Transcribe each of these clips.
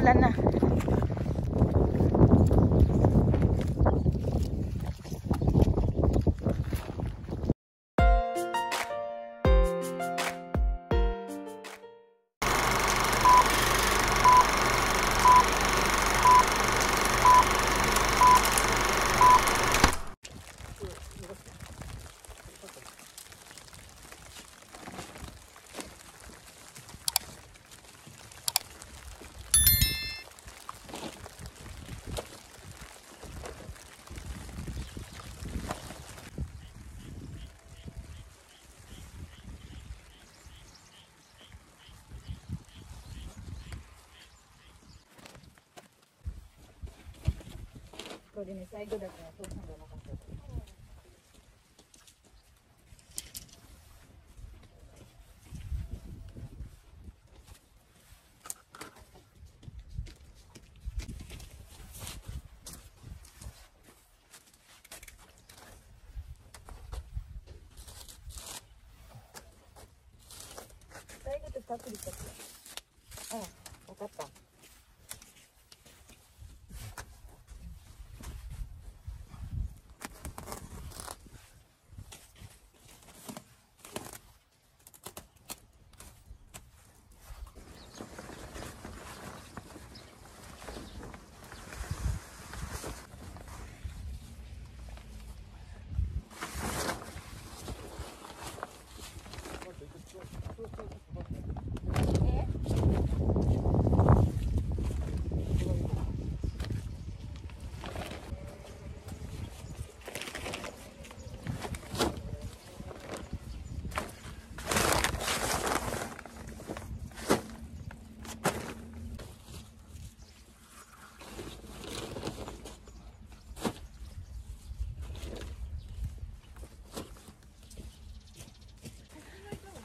umuulan na. Din sa igo dapat ito sa gana kasi. Sa igo ito sa dito. Kakata.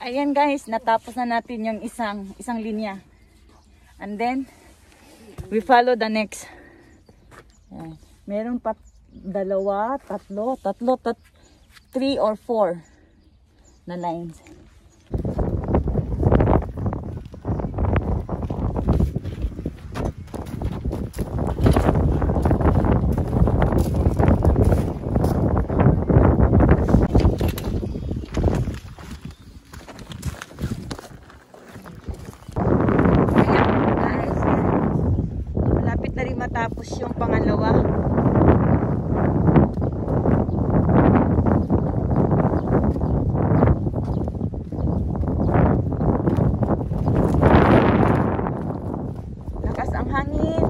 Ayan guys, natapos na natin yung isang linya. And then, we follow the next. Ayan. Meron pa dalawa, tatlo, 3 or 4 na lines. Matapos yung pangalawa. Lakas ang hangin.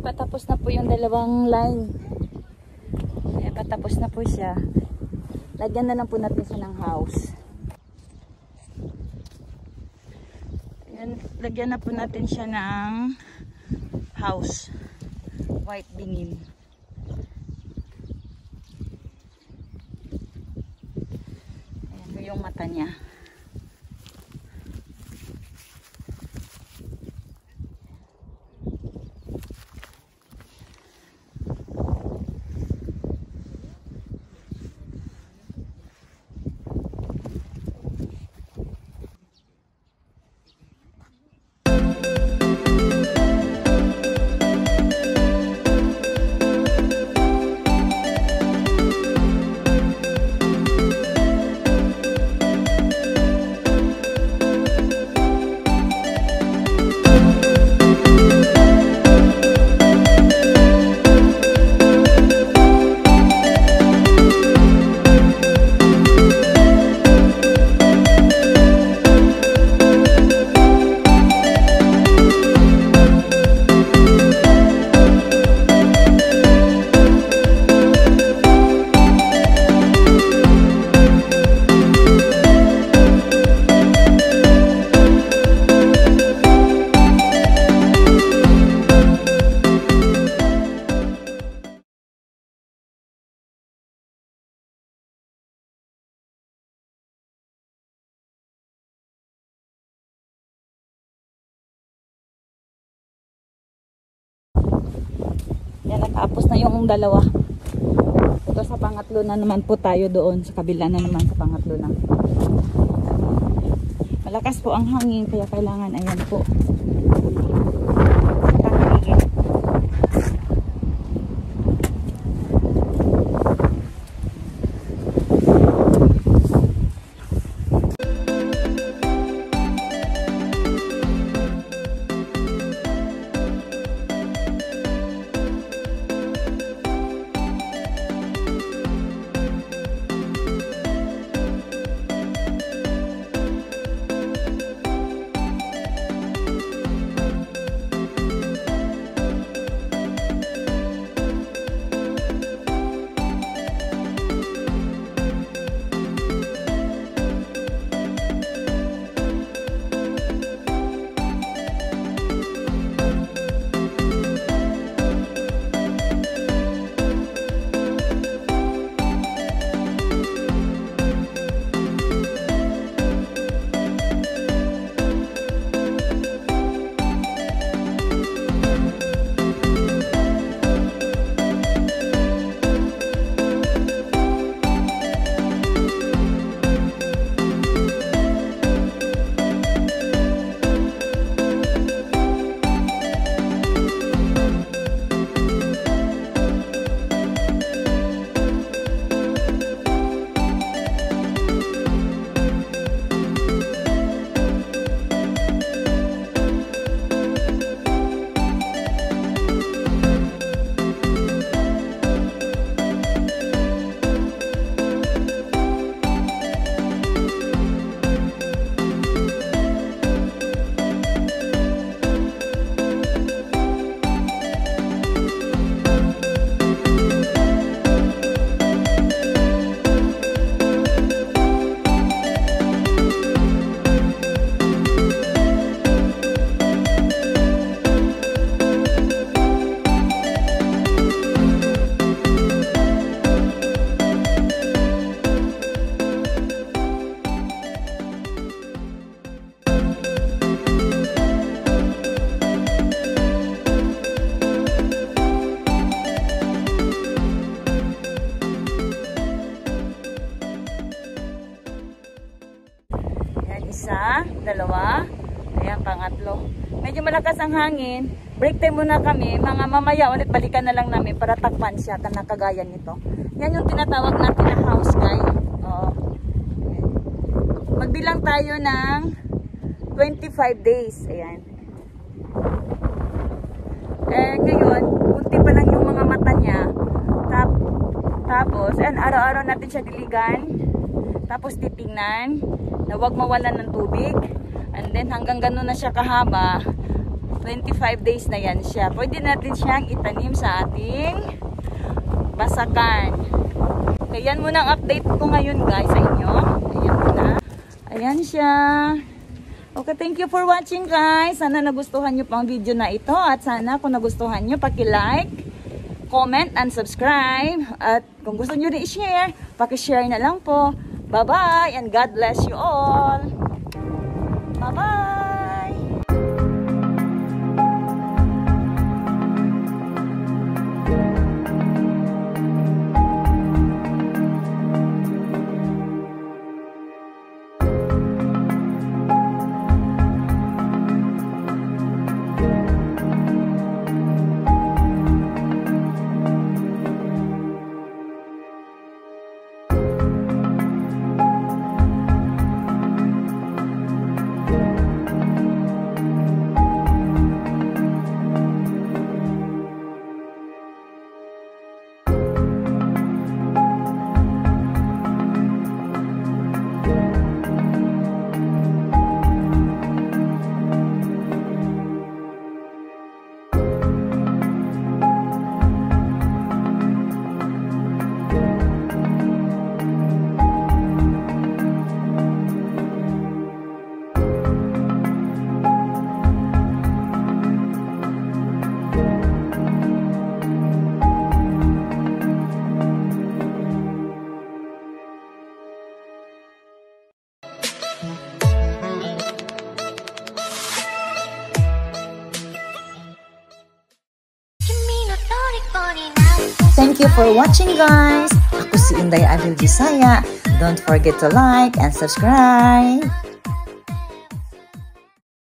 Patapos na po yung dalawang line. Patapos na po siya. Lagyan na lang po natin siya ng house. Ayan, lagyan na po natin siya ng house. White denim. Ayan po yung mata niya. Yan, natapos na yung dalawa. Ito sa pangatlo na naman po tayo doon. Sa kabila na naman sa pangatlo na. Malakas po ang hangin kaya kailangan ayan po. Isa, dalawa, ayan, pangatlo. Medyo malakas ang hangin. Break time muna kami. Mga mamaya ulit balikan na lang namin para takpan siya na kagaya nito. Yan yung tinatawag natin na house guy. Oo. Magbilang tayo ng 25 days. Ayan. Eh, ngayon, kunti pa lang yung mga mata niya. Tapos, ayan, araw-araw natin siya diligan. Tapos titingnan na huwag mawalan ng tubig. And then hanggang ganun na siya kahaba, 25 days na yan siya. Pwede natin siyang itanim sa ating basakan. Kaya yan muna ang update ko ngayon guys sa inyo. Ayan muna. Ayan siya. Okay, thank you for watching guys. Sana nagustuhan nyo pang video na ito. At sana kung nagustuhan nyo, paki-like, comment, and subscribe. At kung gusto nyo rin i-share, paki-share na lang po. Bye-bye and God bless you all. Bye-bye. Thank you for watching, guys. Ako si Inday Adel Bisaya. Don't forget to like and subscribe.